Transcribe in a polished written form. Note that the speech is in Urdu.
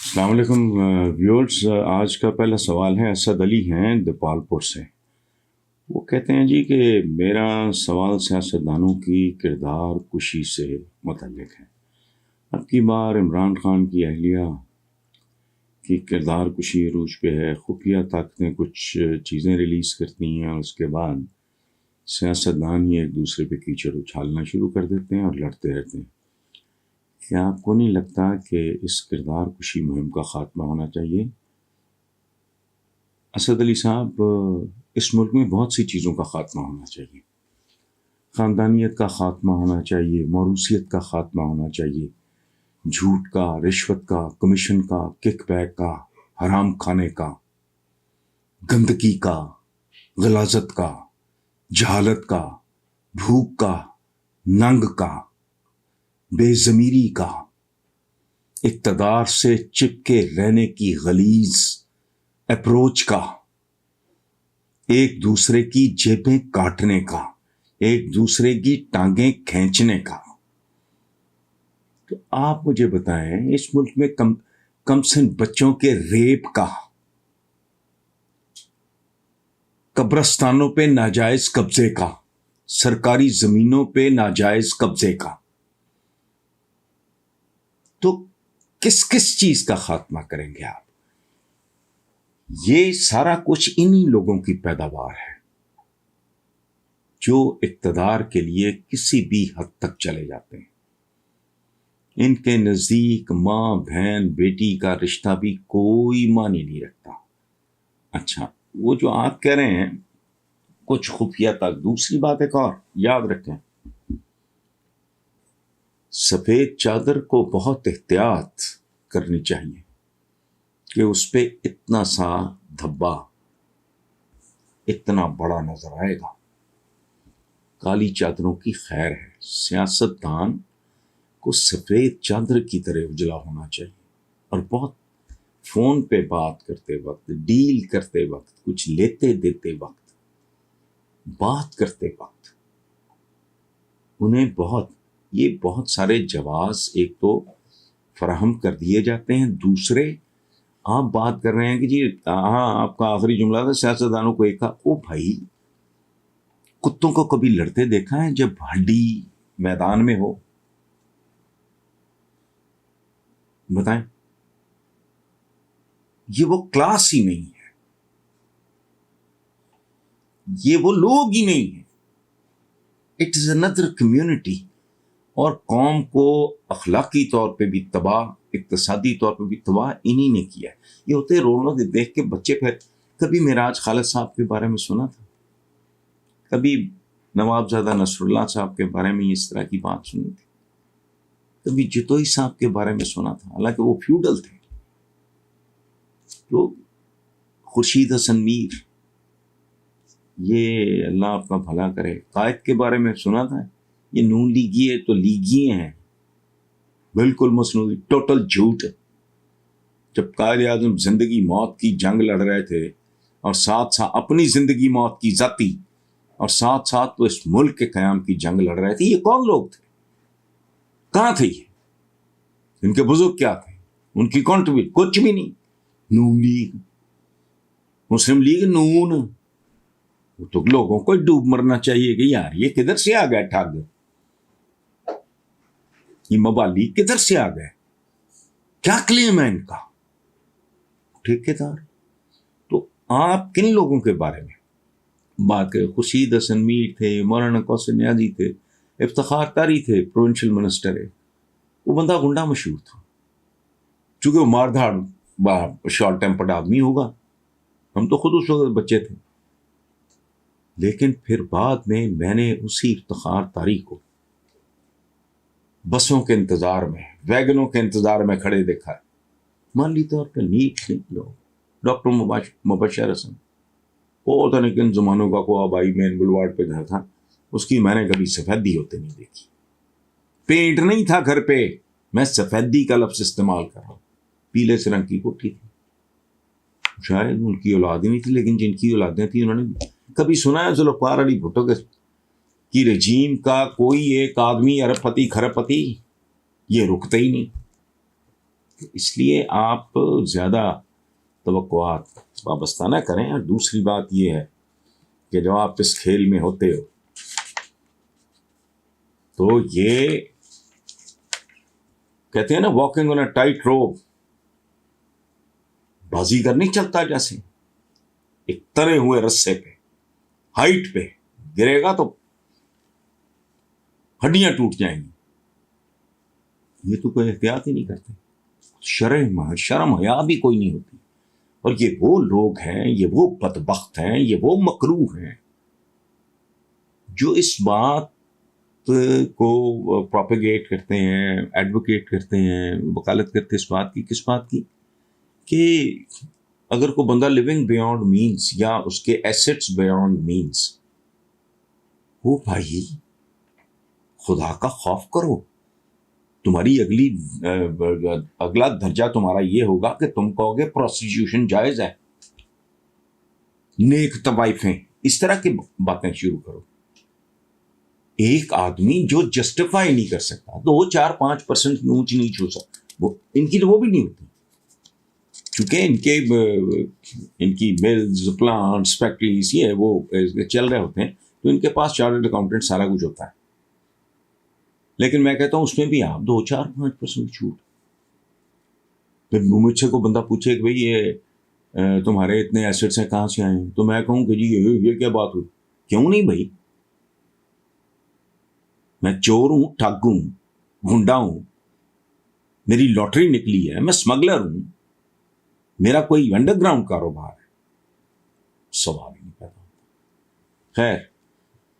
السلام علیکم ویورز. آج کا پہلا سوال ہے اسد علی ہیں دیپالپور سے. وہ کہتے ہیں جی کہ میرا سوال سیاستدانوں کی کردار کشی سے متعلق ہے. اب کی بار عمران خان کی اہلیہ کی کردار کشی عروج پہ ہے. خفیہ طاقتیں کچھ چیزیں ریلیز کرتی ہیں اور اس کے بعد سیاستدان ہی ایک دوسرے پہ کیچڑ اچھالنا شروع کر دیتے ہیں اور لڑتے رہتے ہیں. کیا آپ کو نہیں لگتا کہ اس کردار کشی مہم کا خاتمہ ہونا چاہیے؟ اسد علی صاحب، اس ملک میں بہت سی چیزوں کا خاتمہ ہونا چاہیے. خاندانیت کا خاتمہ ہونا چاہیے، موروثیت کا خاتمہ ہونا چاہیے، جھوٹ کا، رشوت کا، کمیشن کا، کک بیک کا، حرام کھانے کا، گندگی کا، غلاظت کا، جہالت کا، بھوک کا، ننگ کا، بے ضمیری کا، اقتدار سے چپکے رہنے کی غلیظ اپروچ کا، ایک دوسرے کی جیبیں کاٹنے کا، ایک دوسرے کی ٹانگیں کھینچنے کا. تو آپ مجھے بتائیں، اس ملک میں کم سن بچوں کے ریپ کا، قبرستانوں پہ ناجائز قبضے کا، سرکاری زمینوں پہ ناجائز قبضے کا، تو کس چیز کا خاتمہ کریں گے آپ؟ یہ سارا کچھ انہی لوگوں کی پیداوار ہے جو اقتدار کے لیے کسی بھی حد تک چلے جاتے ہیں. ان کے نزدیک ماں بہن بیٹی کا رشتہ بھی کوئی معنی نہیں رکھتا. اچھا، وہ جو آپ کہہ رہے ہیں کچھ خفیہ تک، دوسری بات ایک اور یاد رکھیں، سفید چادر کو بہت احتیاط کرنی چاہیے کہ اس پہ اتنا سا دھبا اتنا بڑا نظر آئے گا. کالی چادروں کی خیر ہے. سیاستدان کو سفید چادر کی طرح اجلا ہونا چاہیے، اور بہت فون پہ بات کرتے وقت، ڈیل کرتے وقت، کچھ لیتے دیتے وقت، بات کرتے وقت انہیں بہت سارے جواز ایک تو فراہم کر دیے جاتے ہیں. دوسرے، آپ بات کر رہے ہیں کہ جی ہاں آپ کا آخری جملہ تھا سیاستدانوں کو ایک. او بھائی، کتوں کو کبھی لڑتے دیکھا ہے جب ہڈی میدان میں ہو؟ بتائیں، یہ وہ کلاس ہی نہیں ہے، یہ وہ لوگ ہی نہیں ہیں. It is another community. اور قوم کو اخلاقی طور پہ بھی تباہ، اقتصادی طور پہ بھی تباہ انہی نے کیا ہے. یہ ہوتے رونا دیکھ کے بچے پھر. کبھی معراج خالد صاحب کے بارے میں سنا تھا؟ کبھی نوابزادہ نصر اللہ صاحب کے بارے میں اس طرح کی بات سنی تھی؟ کبھی جتوئی صاحب کے بارے میں سنا تھا؟ حالانکہ وہ فیوڈل تھے. تو خورشید حسن میر، یہ اللہ آپ کا بھلا کرے، قائد کے بارے میں سنا تھا؟ یہ نون لیگی تو لیگی ہیں، بالکل مصنوعی، ٹوٹل جھوٹ. جب قائد اعظم زندگی موت کی جنگ لڑ رہے تھے اور ساتھ ساتھ اپنی زندگی موت کی ذاتی، اور ساتھ ساتھ تو اس ملک کے قیام کی جنگ لڑ رہے تھے، یہ کون لوگ تھے؟ کہاں تھے یہ؟ ان کے بزرگ کیا تھے؟ ان کی کنٹریبیوٹ کچھ بھی نہیں. نون لیگ، مسلم لیگ نون، وہ تو لوگوں کو ڈوب مرنا چاہیے کہ یار یہ کدھر سے آ گئے ٹھگ، یہ مبالی کدھر سے آ گئے، کیا کلیم ہے ان کا؟ ٹھیکیدار. تو آپ کن لوگوں کے بارے میں بات کریں؟ خورشید حسن میر تھے، مولانا کوثر نیازی تھے، افتخار تاری تھے، پروونشل منسٹر ہے. وہ بندہ گنڈا مشہور تھا، چونکہ وہ مار دھاڑ شارٹ ٹیمپرڈ آدمی ہوگا. ہم تو خود اس وقت بچے تھے. لیکن پھر بعد میں نے اسی افتخار تاری کو بسوں کے انتظار میں، ویگنوں کے انتظار میں کھڑے دیکھا ہے. مالی طور پہ نیک لوگ، ڈاکٹر مبشر حسن، وہ پتہ نہیں کن زمانوں کا کو آبائی مین بلوارڈ پہ گھر تھا، اس کی میں نے کبھی سفیدی ہوتے نہیں دیکھی. پینٹ نہیں تھا گھر پہ، میں سفیدی کا لفظ استعمال کر رہا ہوں. پیلے سے رنگ کی کوٹھی تھی. شاید ان کی اولاد ہی نہیں تھی، لیکن جن کی اولادیں تھیں انہوں نے کبھی سنا ہے ذوالفقار علی بھٹو کی رجیم کا کوئی ایک آدمی ارب پتی کھرب پتی؟ یہ رکتے ہی نہیں. اس لیے آپ زیادہ توقعات وابستہ نہ کریں. اور دوسری بات یہ ہے کہ جب آپ اس کھیل میں ہوتے ہو تو یہ کہتے ہیں نا واکنگ آن اے ٹائٹ روپ، بازیگر نہیں چلتا جیسے ایک ترے ہوئے رسے پہ ہائٹ پہ گرے گا تو ہڈیاں ٹوٹ جائیں گی. یہ تو کوئی احتیاط ہی نہیں کرتے. شرم حیا بھی کوئی نہیں ہوتی. اور یہ وہ لوگ ہیں، یہ وہ بدبخت ہیں، یہ وہ مکروہ ہیں جو اس بات کو پروپیگیٹ کرتے ہیں، ایڈوکیٹ کرتے ہیں، وکالت کرتے اس بات کی. کس بات کی؟ کہ اگر کوئی بندہ لیونگ بیونڈ مینس یا اس کے ایسٹس بیونڈ مینس، وہ بھائی خدا کا خوف کرو. تمہاری اگلا درجہ تمہارا یہ ہوگا کہ تم کہو گے پروسٹیٹیوشن جائز ہے، نیک طوائفیں، اس طرح کی باتیں شروع کرو. ایک آدمی جو جسٹیفائی نہیں کر سکتا 2-4-5% کی اونچ نیچ ہو سکتا، وہ ان کی تو وہ بھی نہیں ہوتی، کیونکہ ان کی ملز، پلانٹس، فیکٹریز یہ وہ چل رہے ہوتے ہیں، تو ان کے پاس چارٹرڈ اکاؤنٹنٹ سارا کچھ ہوتا ہے. لیکن میں کہتا ہوں اس میں بھی آپ 2-4-5% چھوٹ. پھر مجھ سے کوئی بندہ پوچھے کہ بھئی یہ تمہارے اتنے ایسٹس ہیں کہاں سے آئے ہیں، تو میں کہوں کہ جی یہ کیا بات ہوئی. کیوں نہیں بھائی، میں چور ہوں، ٹھگ ہوں، گنڈا ہوں، میری لاٹری نکلی ہے، میں اسمگلر ہوں، میرا کوئی انڈر گراؤنڈ کاروبار ہے، سوال ہی نہیں پیدا ہوتا. خیر